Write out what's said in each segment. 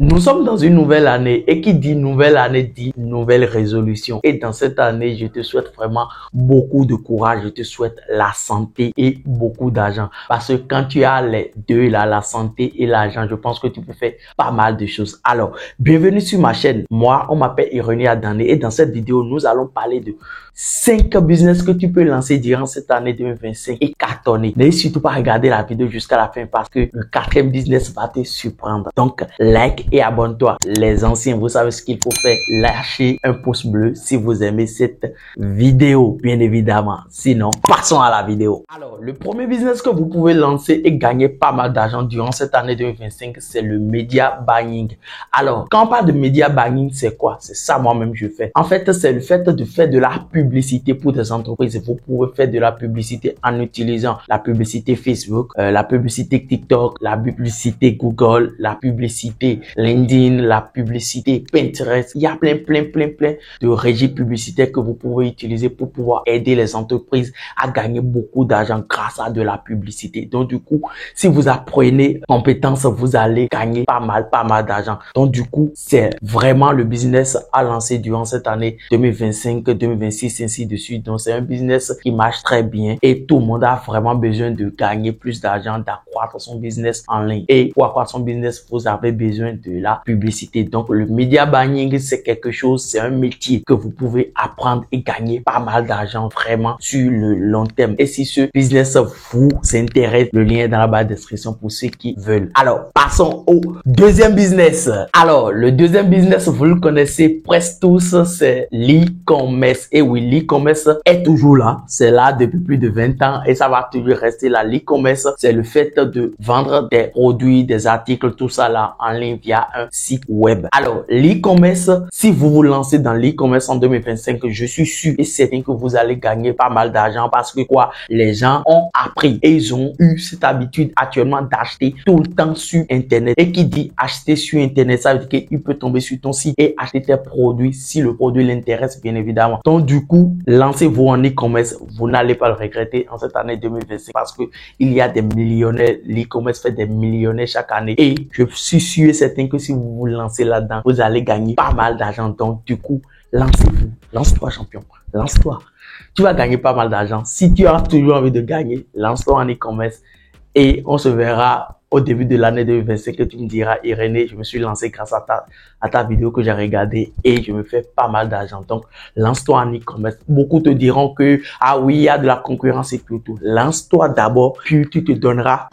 Nous sommes dans une nouvelle année et qui dit nouvelle année dit nouvelle résolution. Et dans cette année, je te souhaite vraiment beaucoup de courage. Je te souhaite la santé et beaucoup d'argent. Parce que quand tu as les deux là, la santé et l'argent, je pense que tu peux faire pas mal de choses. Alors, bienvenue sur ma chaîne. Moi, on m'appelle Irénée Adane et dans cette vidéo, nous allons parler de 5 business que tu peux lancer durant cette année 2025 et cartonner. N'hésite surtout pas à regarder la vidéo jusqu'à la fin parce que le 4e business va te surprendre. Donc, like et abonne-toi. Les anciens, vous savez ce qu'il faut faire. Lâchez un pouce bleu si vous aimez cette vidéo, bien évidemment. Sinon, passons à la vidéo. Alors, le premier business que vous pouvez lancer et gagner pas mal d'argent durant cette année 2025, c'est le media buying. Alors, quand on parle de media buying, c'est quoi? C'est ça moi-même je fais. En fait, c'est le fait de faire de la publicité pour des entreprises. Vous pouvez faire de la publicité en utilisant la publicité Facebook, la publicité TikTok, la publicité Google, la publicité LinkedIn, la publicité Pinterest. Il y a plein de régies publicitaires que vous pouvez utiliser pour pouvoir aider les entreprises à gagner beaucoup d'argent grâce à de la publicité. Donc du coup, si vous apprenez compétence, vous allez gagner pas mal d'argent. Donc du coup, c'est vraiment le business à lancer durant cette année 2025, 2026, ainsi de suite. Donc c'est un business qui marche très bien et tout le monde a vraiment besoin de gagner plus d'argent, d'accroître son business en ligne. Et pour accroître son business, vous avez besoin de la publicité. Donc le media buying, c'est quelque chose, c'est un métier que vous pouvez apprendre et gagner pas mal d'argent vraiment sur le long terme. Et si ce business vous intéresse, le lien est dans la barre de description pour ceux qui veulent. Alors, passons au deuxième business. Alors, le deuxième business, vous le connaissez presque tous, c'est l'e-commerce. Et oui, l'e-commerce est toujours là. C'est là depuis plus de 20 ans et ça va toujours rester là. L'e-commerce, c'est le fait de vendre des produits, des articles, tout ça là en ligne via un site web. Alors, l'e-commerce, si vous vous lancez dans l'e-commerce en 2025, je suis sûr et certain que vous allez gagner pas mal d'argent parce que quoi, les gens ont appris et ils ont eu cette habitude actuellement d'acheter tout le temps sur Internet. Et qui dit acheter sur Internet, ça veut dire qu'il peut tomber sur ton site et acheter tes produits si le produit l'intéresse, bien évidemment. Donc, du coup, lancez-vous en e-commerce. Vous n'allez pas le regretter en cette année 2025 parce que il y a des millionnaires. L'e-commerce fait des millionnaires chaque année et je suis sûr et certain que si vous vous lancez là-dedans, vous allez gagner pas mal d'argent. Donc, du coup, lancez-vous. Lance-toi, champion. Lance-toi. Tu vas gagner pas mal d'argent. Si tu as toujours envie de gagner, lance-toi en e-commerce et on se verra au début de l'année 2025 que tu me diras, Irénée, je me suis lancé grâce à ta vidéo que j'ai regardée et je me fais pas mal d'argent. Donc, lance-toi en e-commerce. Beaucoup te diront que, ah oui, il y a de la concurrence et tout. Lance-toi d'abord, puis tu donneras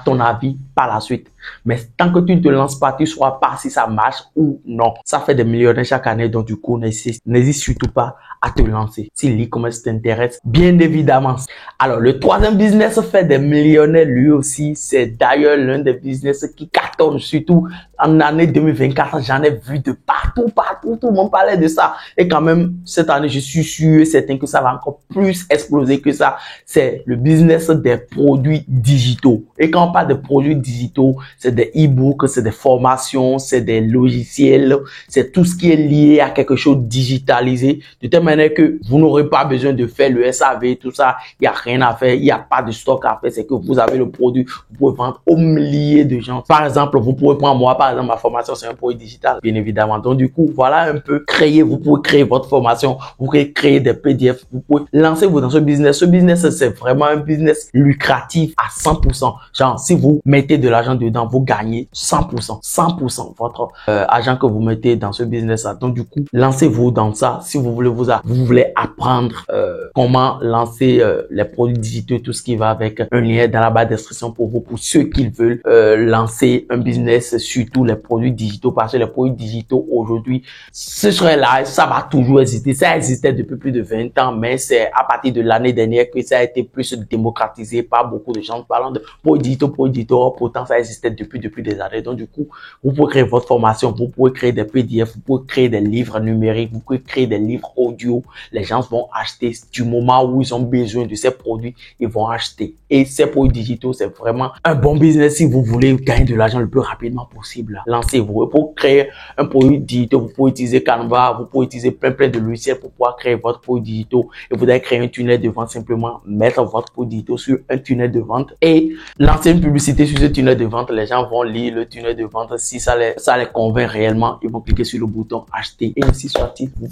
ton avis par la suite. Mais tant que tu ne te lances pas, tu ne sauras pas si ça marche ou non. Ça fait des millionnaires chaque année, donc du coup, n'hésite surtout pas à te lancer. Si l'e-commerce t'intéresse, bien évidemment. Alors, le troisième business fait des millionnaires lui aussi. C'est d'ailleurs l'un des business qui cartonne, surtout en année 2024. J'en ai vu de partout. Tout le monde parlait de ça. Et quand même, cette année, je suis sûr et certain que ça va encore plus exploser que ça. C'est le business des produits digitaux. Et quand on parle de produits digitaux, c'est des e-books, c'est des formations, c'est des logiciels, c'est tout ce qui est lié à quelque chose digitalisé, de telle manière que vous n'aurez pas besoin de faire le SAV, tout ça, il n'y a rien à faire, il n'y a pas de stock à faire, c'est que vous avez le produit, vous pouvez vendre aux milliers de gens. Par exemple, vous pouvez prendre moi, par exemple, ma formation, c'est un produit digital, bien évidemment. Donc, du coup, voilà un peu vous pouvez créer votre formation, vous pouvez créer des PDF, vous pouvez lancer-vous dans ce business. Ce business, c'est vraiment un business lucratif à 100%. Genre, si vous mettez de l'argent dedans, vous gagnez 100% votre argent que vous mettez dans ce business-là. Donc, du coup, lancez-vous dans ça. Si vous voulez vous voulez apprendre comment lancer les produits digitaux, tout ce qui va avec, un lien dans la barre de description pour vous, pour ceux qui veulent lancer un business, surtout les produits digitaux, parce que les produits digitaux aujourd'hui, ce serait là, ça va toujours exister. Ça existait depuis plus de 20 ans, mais c'est à partir de l'année dernière que ça a été plus démocratisé par beaucoup de gens parlant de produits digitaux. Pourtant, ça existait depuis des années. Donc, du coup, vous pouvez créer votre formation, vous pouvez créer des PDF, vous pouvez créer des livres numériques, vous pouvez créer des livres audio. Les gens vont acheter du moment où ils ont besoin de ces produits, ils vont acheter. Et ces produits digitaux, c'est vraiment un bon business si vous voulez gagner de l'argent le plus rapidement possible. Lancez-vous. Pour créer un produit digital, vous pouvez utiliser Canva, vous pouvez utiliser plein de logiciels pour pouvoir créer votre produit digital. Et vous allez créer un tunnel de vente, simplement mettre votre produit digital sur un tunnel de vente et lancer une publicité sur ce tunnel de vente, les gens vont lire le tunnel de vente. Si ça les convainc réellement, ils vont cliquer sur le bouton acheter et ainsi soit-il. Vous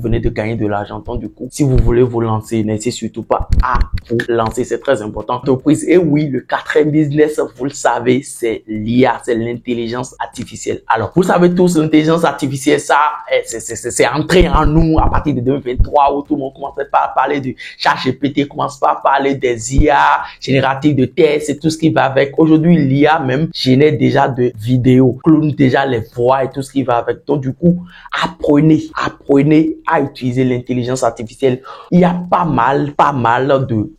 venez de gagner de l'argent. Donc du coup, si vous voulez vous lancer, n'hésitez surtout pas à vous lancer. C'est très important. Entreprise. Et oui, le quatrième business, vous le savez, c'est l'IA, c'est l'intelligence artificielle. Alors, vous savez tous, l'intelligence artificielle, ça, c'est entré en nous à partir de 2023 où tout le monde commence par parler de ChatGPT, commence par parler des IA génératives de texte et tout ce qui va avec. Aujourd'hui, l'IA même génère déjà de vidéos, clone déjà les voix et tout ce qui va avec. Donc, du coup, apprenez à utiliser l'intelligence artificielle. Il y a pas mal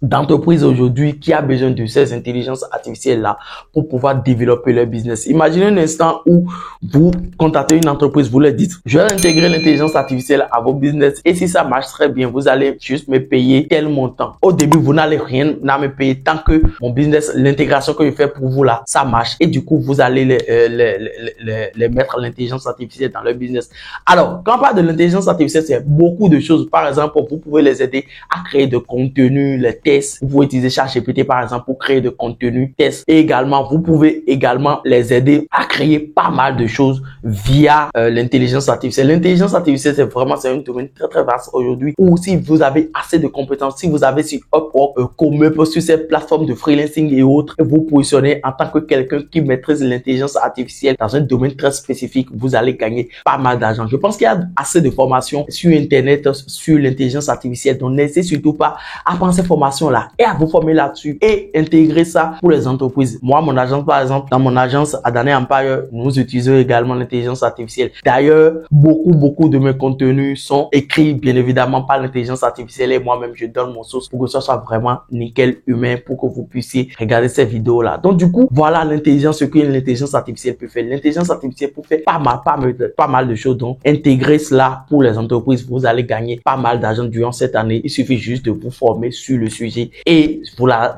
d'entreprises aujourd'hui qui a besoin de ces intelligences artificielles-là pour pouvoir développer leur business. Imaginez un instant où vous contactez une entreprise, vous leur dites, je vais intégrer l'intelligence artificielle à vos business et si ça marche très bien, vous allez juste me payer tel montant. Au début, vous n'allez rien à me payer tant que mon business, l'intégration que je fais pour vous là, ça marche et du coup, vous allez les mettre l'intelligence artificielle dans leur business. Alors, quand on parle de l'intelligence artificielle, c'est beaucoup de choses. Par exemple, vous pouvez les aider à créer de contenu, les tests. Vous pouvez utiliser ChatGPT par exemple pour créer de contenu, tests. Et également, vous pouvez également les aider à créer pas mal de choses via l'intelligence artificielle. L'intelligence artificielle, c'est un domaine très très vaste aujourd'hui où si vous avez assez de compétences, si vous avez sur Upwork, Comeup, sur ces plateformes de freelancing et autres, vous positionnez en tant que quelqu'un qui maîtrise l'intelligence artificielle dans un domaine très spécifique, vous allez gagner pas mal d'argent. Je pense qu'il y a assez de formations sur Internet sur l'intelligence artificielle. Donc, n'hésitez surtout pas à prendre ces formations-là et à vous former là-dessus et intégrer ça pour les entreprises. Moi, mon agence, par exemple, dans mon agence Adane Empire, nous utilisons également l'intelligence artificielle. D'ailleurs, beaucoup de mes contenus sont écrits, bien évidemment, par l'intelligence artificielle et moi-même, je donne mon source pour que ça soit vraiment nickel humain pour que vous puissiez regarder ces vidéos-là. Donc, du coup, voilà ce que l'intelligence artificielle peut faire. L'intelligence artificielle peut faire pas mal de choses. Donc, intégrer cela pour les entreprises, vous allez gagner pas mal d'argent durant cette année. Il suffit juste de vous former sur le sujet et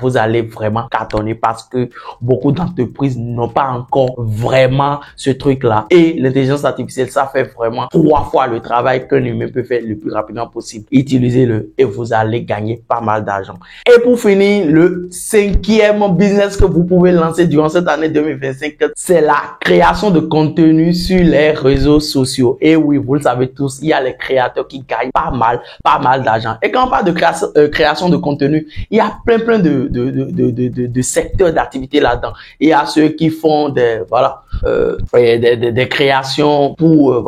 vous allez vraiment cartonner parce que beaucoup d'entreprises n'ont pas encore vraiment ce truc-là. Et l'intelligence artificielle, ça fait vraiment 3 fois le travail qu'un humain peut faire le plus rapidement possible. Utilisez-le et vous allez gagner pas mal d'argent. Et pour finir, le 5e business que vous pouvez lancer durant cette année 2025, c'est la création de contenu sur les réseaux sociaux. Et oui, vous le savez tous, il y a les créateurs qui gagnent pas mal d'argent. Et quand on parle de création de contenu, il y a plein de secteurs d'activité là-dedans. Il y a ceux qui font des créations pour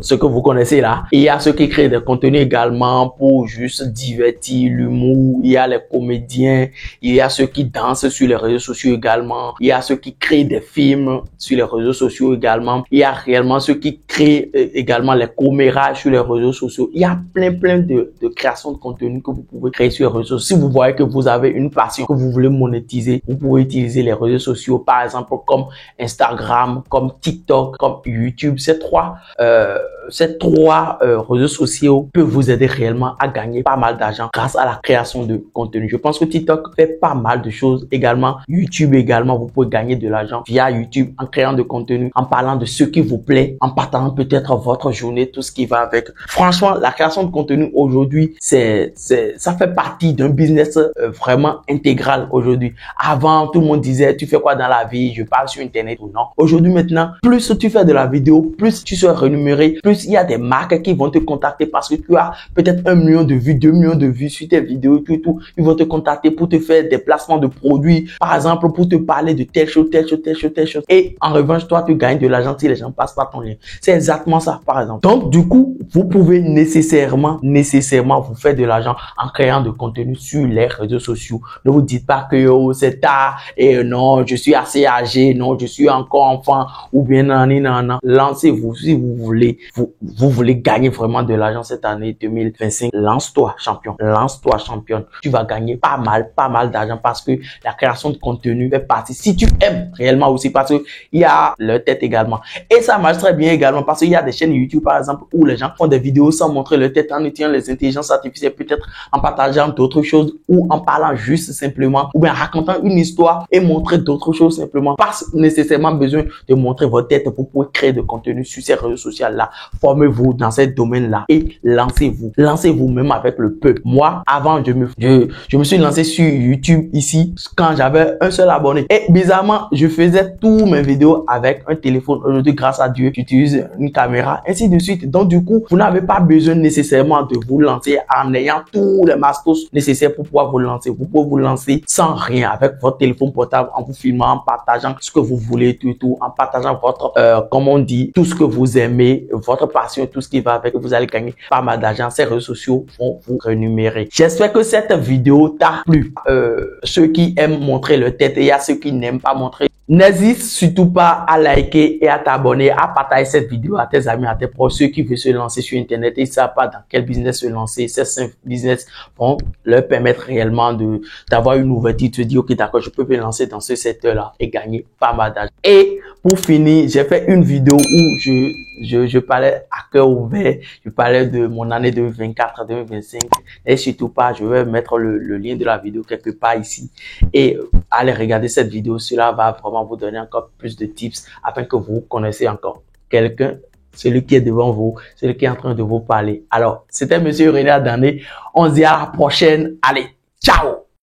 ce que vous connaissez là. Il y a ceux qui créent des contenus également pour juste divertir, l'humour. Il y a les comédiens. Il y a ceux qui dansent sur les réseaux sociaux également. Il y a ceux qui créent des films sur les réseaux sociaux également. Il y a réellement ceux qui créent également les commérages sur les réseaux sociaux. Il y a plein de créations de contenu que vous pouvez créer sur les réseaux sociaux. Si vous voyez que vous avez une passion que vous voulez monétiser, vous pouvez utiliser les réseaux sociaux, par exemple comme Instagram, comme TikTok, comme YouTube. Ces trois réseaux sociaux peuvent vous aider réellement à gagner pas mal d'argent grâce à la création de contenu. Je pense que TikTok fait pas mal de choses également. YouTube également, vous pouvez gagner de l'argent via YouTube en créant de contenu, en parlant de ce qui vous plaît, en partageant peut-être votre journée, tout ce qui va avec. Franchement, la création de contenu aujourd'hui, ça fait partie d'un business vraiment intégral aujourd'hui. Avant, tout le monde disait, tu fais quoi dans la vie? Je parle sur Internet ou non. Aujourd'hui, maintenant, plus tu fais de la vidéo, plus tu seras rémunéré, plus il y a des marques qui vont te contacter parce que tu as peut-être 1 million de vues, 2 millions de vues sur tes vidéos, tout. Ils vont te contacter pour te faire des placements de produits, par exemple, pour te parler de telle chose. Et en revanche, toi, tu gagnes de l'argent si les gens passent par ton lien. C'est exactement ça, par exemple. Donc, du coup, vous pouvez nécessairement vous faire de l'argent en créant de contenu sur les réseaux sociaux. Ne vous dites pas que c'est tard et non, je suis assez âgé, non, je suis encore enfant ou bien non. Lancez-vous si vous voulez. Vous voulez gagner vraiment de l'argent cette année 2025. Lance-toi, champion. Lance-toi, championne. Tu vas gagner pas mal d'argent parce que la création de contenu fait partie. Si tu aimes réellement aussi, parce que il y a leur tête également. Et ça marche très bien également parce qu'il y a des chaînes YouTube, par exemple, où les gens font des vidéos sans montrer leur tête en utilisant les intelligences artificielles, peut-être en partageant d'autres choses ou en parlant juste simplement ou bien racontant une histoire et montrer d'autres choses simplement. Pas nécessairement besoin de montrer votre tête pour pouvoir créer de contenu sur ces réseaux sociaux là. Formez-vous dans ce domaine-là et lancez-vous. Lancez-vous même avec le peuple. Moi, avant, je me suis lancé sur YouTube ici quand j'avais un seul abonné. Et bizarrement, je faisais tous mes vidéos avec un téléphone. Aujourd'hui, grâce à Dieu, j'utilise une caméra, ainsi de suite. Donc, du coup, vous n'avez pas besoin nécessairement de vous lancer en ayant tous les mastos nécessaires pour pouvoir vous lancer. Vous pouvez vous lancer sans rien avec votre téléphone portable, en vous filmant, en partageant ce que vous voulez, tout, en partageant votre, comme on dit, tout ce que vous aimez, votre passion, tout ce qui va avec. Vous allez gagner pas mal d'argent. Ces réseaux sociaux vont vous rémunérer. J'espère que cette vidéo t'a plu. Ceux qui aiment montrer leur tête et il y a ceux qui n'aiment pas montrer. N'hésite surtout pas à liker et à t'abonner, à partager cette vidéo à tes amis, à tes proches, ceux qui veulent se lancer sur Internet et ne savent pas dans quel business se lancer. Ces 5 business vont leur permettre réellement d'avoir une ouverture, de se dire, ok, d'accord, je peux me lancer dans ce secteur-là et gagner pas mal d'argent. Et pour finir, j'ai fait une vidéo où je parlais à cœur ouvert, je parlais de mon année 2024 à 2025. Et surtout pas, je vais mettre le lien de la vidéo quelque part ici. Et allez regarder cette vidéo, cela va vraiment vous donner encore plus de tips afin que vous connaissiez encore quelqu'un, celui qui est devant vous, celui qui est en train de vous parler. Alors, c'était Monsieur René Adané. On se dit à la prochaine. Allez, ciao!